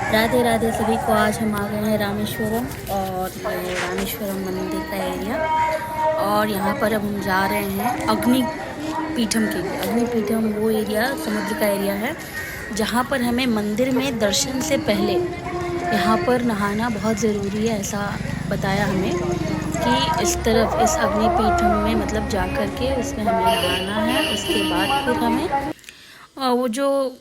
राधे राधे सभी को। आज हम आ गए हैं रामेश्वरम, और ये रामेश्वरम मंदिर का एरिया। और यहाँ पर अब हम जा रहे हैं अग्नि पीठम के लिए। अग्नि पीठम वो एरिया समुद्र का एरिया है जहाँ पर हमें मंदिर में दर्शन से पहले यहाँ पर नहाना बहुत ज़रूरी है। ऐसा बताया हमें कि इस तरफ इस अग्नि पीठम में मतलब जा कर के उसमें हमें नहाना है। उसके बाद फिर हमें वो जो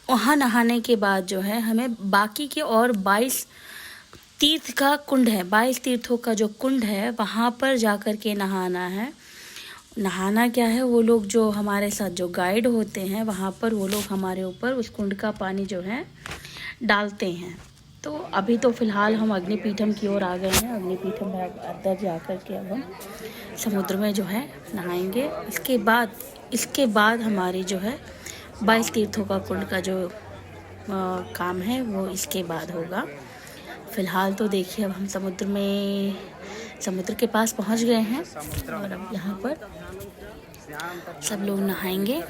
वहाँ नहाने के बाद जो है हमें बाकी के और 22 तीर्थ का कुंड है, 22 तीर्थों का जो कुंड है वहाँ पर जा कर के नहाना है। नहाना क्या है, वो लोग जो हमारे साथ जो गाइड होते हैं वहाँ पर वो लोग हमारे ऊपर उस कुंड का पानी जो है डालते हैं। तो अभी तो फ़िलहाल हम अग्निपीठम की ओर आ गए हैं। अग्निपीठम में अंदर जा कर के अब हम समुद्र में जो है नहाएंगे। इसके बाद हमारी जो है 22 तीर्थों का कुंड का जो काम है वो इसके बाद होगा। फ़िलहाल तो देखिए अब हम समुद्र के पास पहुंच गए हैं और अब यहाँ पर सब लोग नहाएंगे।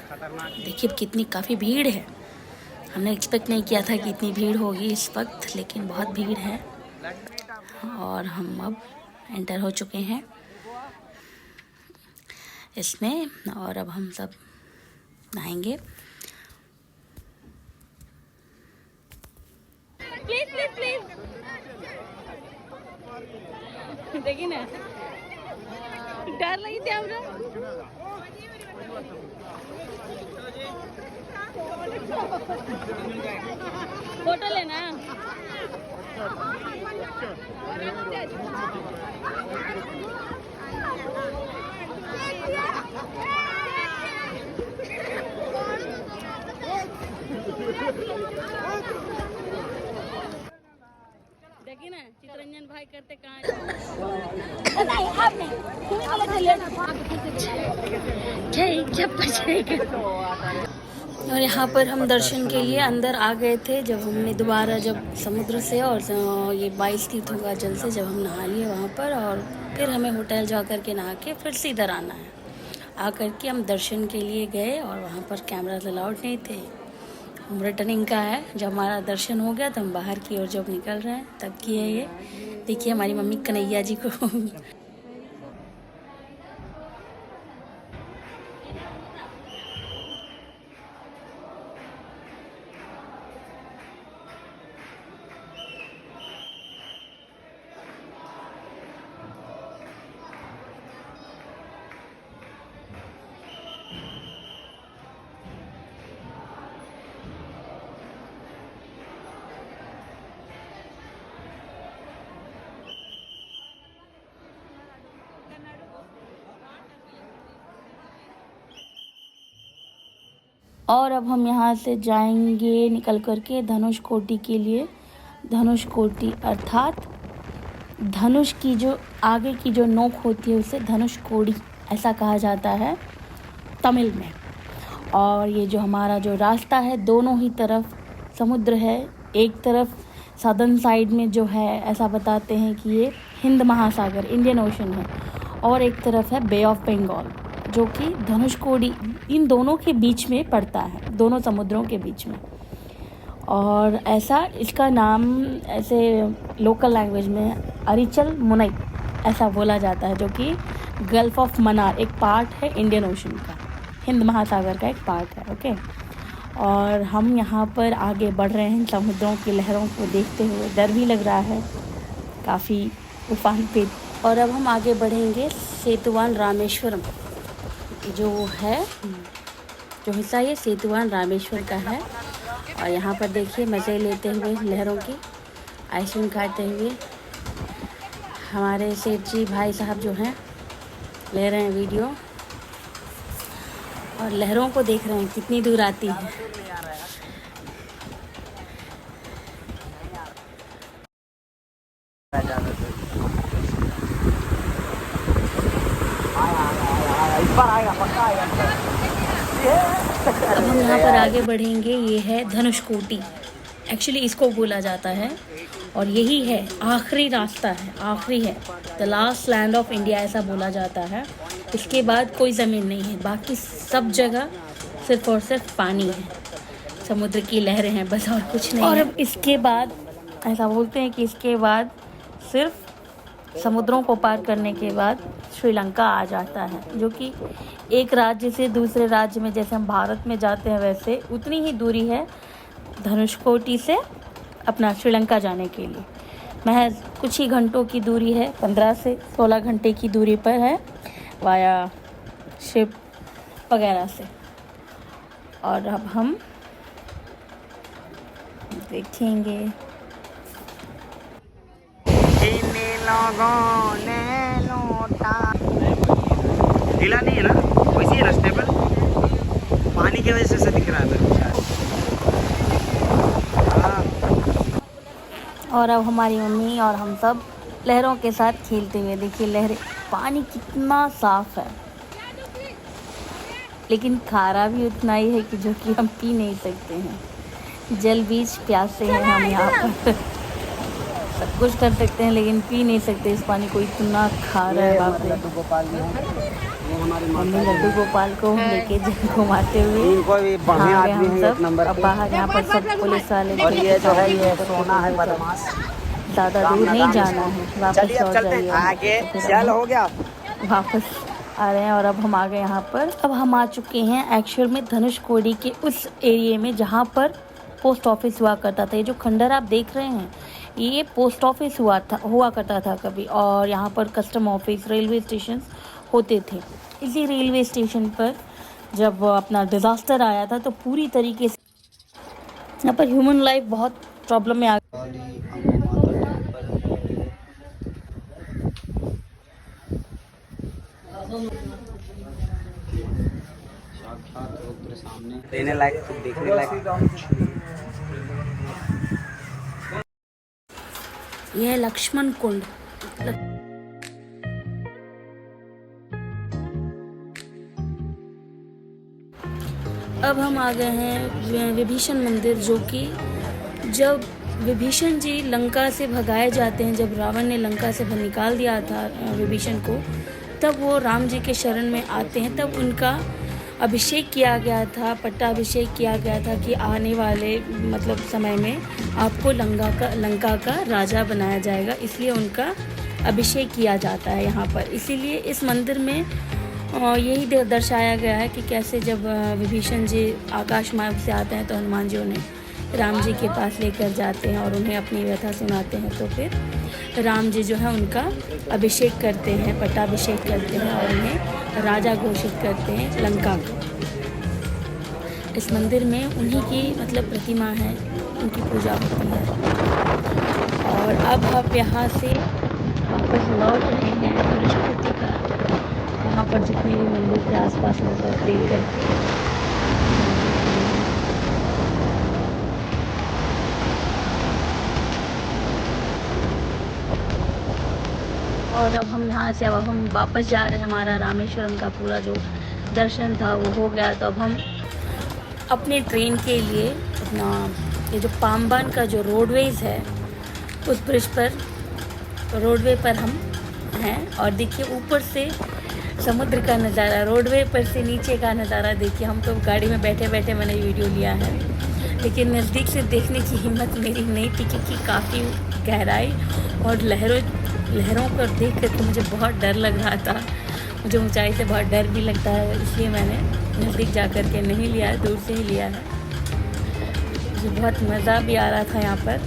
देखिए कितनी काफ़ी भीड़ है। हमने एक्सपेक्ट नहीं किया था कि इतनी भीड़ होगी इस वक्त, लेकिन बहुत भीड़ है। और हम अब एंटर हो चुके हैं इसमें, और अब हम सब नहाएंगे। प्लीज प्लीज प्लीज देखिए ना, डर लगी थी हमरा। फोटो लेना। देखिए ना चितरंजन भाई करते कहाँ और यहाँ पर हम दर्शन के लिए अंदर आ गए थे जब हमने दोबारा जब समुद्र से और ये 22 तीर्थों का जल से जब हम नहा लिए वहाँ पर, और फिर हमें होटल जा कर के नहा के फिर से इधर आना है। आकर के हम दर्शन के लिए गए और वहाँ पर कैमरा अलाउड नहीं थे। हम रिटर्निंग का है, जब हमारा दर्शन हो गया तो हम बाहर की ओर जब निकल रहे हैं तब की है ये। देखिए हमारी मम्मी कन्हैया जी को और अब हम यहाँ से जाएंगे निकल करके धनुषकोटी के लिए। धनुषकोटी अर्थात धनुष की जो आगे की जो नोक होती है उसे धनुषकोडी ऐसा कहा जाता है तमिल में। और ये जो हमारा जो रास्ता है दोनों ही तरफ समुद्र है। एक तरफ सदर्न साइड में जो है ऐसा बताते हैं कि ये हिंद महासागर इंडियन ओशन है, और एक तरफ है बे ऑफ बंगाल जो कि धनुषकोडी इन दोनों के बीच में पड़ता है, दोनों समुद्रों के बीच में। और ऐसा इसका नाम ऐसे लोकल लैंग्वेज में अरिचल मुनई ऐसा बोला जाता है, जो कि गल्फ ऑफ मन्नार एक पार्ट है इंडियन ओशन का, हिंद महासागर का एक पार्ट है। ओके, और हम यहाँ पर आगे बढ़ रहे हैं समुद्रों की लहरों को देखते हुए। डर भी लग रहा है काफ़ी उफान पे। और अब हम आगे बढ़ेंगे सेतुवान रामेश्वरम जो है, जो हिस्सा ये सेतुवान रामेश्वर का है। और यहाँ पर देखिए मज़े लेते हुए लहरों की आइसक्रीम खाते हुए हमारे सेठ जी भाई साहब जो हैं ले रहे हैं वीडियो, और लहरों को देख रहे हैं कितनी दूर आती है। अब हम यहाँ पर आगे बढ़ेंगे। ये है धनुषकोटी, एक्चुअली इसको बोला जाता है, और यही है आखिरी रास्ता है, आखिरी है, the last land of India ऐसा बोला जाता है। इसके बाद कोई ज़मीन नहीं है, बाकी सब जगह सिर्फ़ और सिर्फ पानी है। समुद्र की लहरें हैं, बस और कुछ नहीं। और अब इसके बाद ऐसा बोलते हैं कि इसके बाद सिर्फ समुद्रों को पार करने के बाद श्रीलंका आ जाता है, जो कि एक राज्य से दूसरे राज्य में जैसे हम भारत में जाते हैं वैसे उतनी ही दूरी है धनुषकोटी से अपना श्रीलंका जाने के लिए। महज कुछ ही घंटों की दूरी है, 15 से 16 घंटे की दूरी पर है वाया शिप वगैरह से। और अब हम देखेंगे। ढीला नहीं है ना, वैसे ही रास्ते पर पानी की वजह से दिख रहा है। और अब हमारी मम्मी और हम सब लहरों के साथ खेलते हुए, देखिए लहरें, पानी कितना साफ है, लेकिन खारा भी उतना ही है कि जो कि हम पी नहीं सकते हैं। जल बीच प्यासे हैं हम यहाँ पर। सब कुछ कर सकते हैं लेकिन पी नहीं सकते इस पानी को, इतना खारा है। बाप रे। मम्मी लड्डू गोपाल को लेके घुमाते हुए हाँ हम सब। अब बाहर यहाँ पर सब पुलिस वाले, और ये जो है ये सोना है बदमाश। ज़्यादा दूर नहीं जाना है, वापस लौट जाइए। आगे चल हो गया, वापस आ रहे हैं। और अब हम आ गए यहाँ पर। अब हम आ चुके हैं एक्चुअल में धनुषकोडी के उस एरिया में जहाँ पर पोस्ट ऑफिस हुआ करता था। ये जो खंडर आप देख रहे हैं ये पोस्ट ऑफिस हुआ करता था कभी, और यहाँ पर कस्टम ऑफिस, रेलवे स्टेशन होते थे। इसी रेलवे स्टेशन पर जब अपना डिज़ास्टर आया था तो पूरी तरीके से यहाँ पर ह्यूमन लाइफ बहुत प्रॉब्लम में आ देने लायक तो देखने लायक। यह लक्ष्मण कुंड। अब हम आ गए हैं विभीषण मंदिर, जो कि जब विभीषण जी लंका से भगाए जाते हैं, जब रावण ने लंका से निकाल दिया था विभीषण को, तब वो राम जी के शरण में आते हैं। तब उनका अभिषेक किया गया था, पट्टाभिषेक किया गया था कि आने वाले मतलब समय में आपको लंका का राजा बनाया जाएगा, इसलिए उनका अभिषेक किया जाता है यहाँ पर। इसीलिए इस मंदिर में यही दर्शाया गया है कि कैसे जब विभीषण जी आकाश मार्ग से आते हैं तो हनुमान जी उन्हें राम जी के पास लेकर जाते हैं और उन्हें अपनी व्यथा सुनाते हैं। तो फिर राम जी जो है उनका अभिषेक करते हैं, पट्टाभिषेक करते हैं और उन्हें राजा घोषित करते हैं लंका को। इस मंदिर में उन्हीं की मतलब प्रतिमा है, उनकी पूजा होती है। और अब हम यहाँ से वापस लौट रहे हैं धनुषकोटी का, वहाँ पर जितने भी मंदिर के आसपास नजर देख करके। और अब हम यहाँ से अब हम वापस जा रहे हैं। हमारा रामेश्वरम का पूरा जो दर्शन था वो हो गया। तो अब हम अपने ट्रेन के लिए अपना ये जो पाम्बान का जो रोडवेज़ है उस ब्रिज पर, रोडवे पर हम हैं। और देखिए ऊपर से समुद्र का नज़ारा, रोडवे पर से नीचे का नज़ारा देखिए। हम तो गाड़ी में बैठे बैठे मैंने वीडियो लिया है, लेकिन नज़दीक से देखने की हिम्मत मेरी नहीं थी क्योंकि काफ़ी गहराई और लहरों पर देख कर के मुझे बहुत डर लग रहा था। मुझे ऊंचाई से बहुत डर भी लगता है, इसलिए मैंने नज़दीक जा कर के नहीं लिया है, दूर से ही लिया है। मुझे बहुत मज़ा भी आ रहा था यहाँ पर।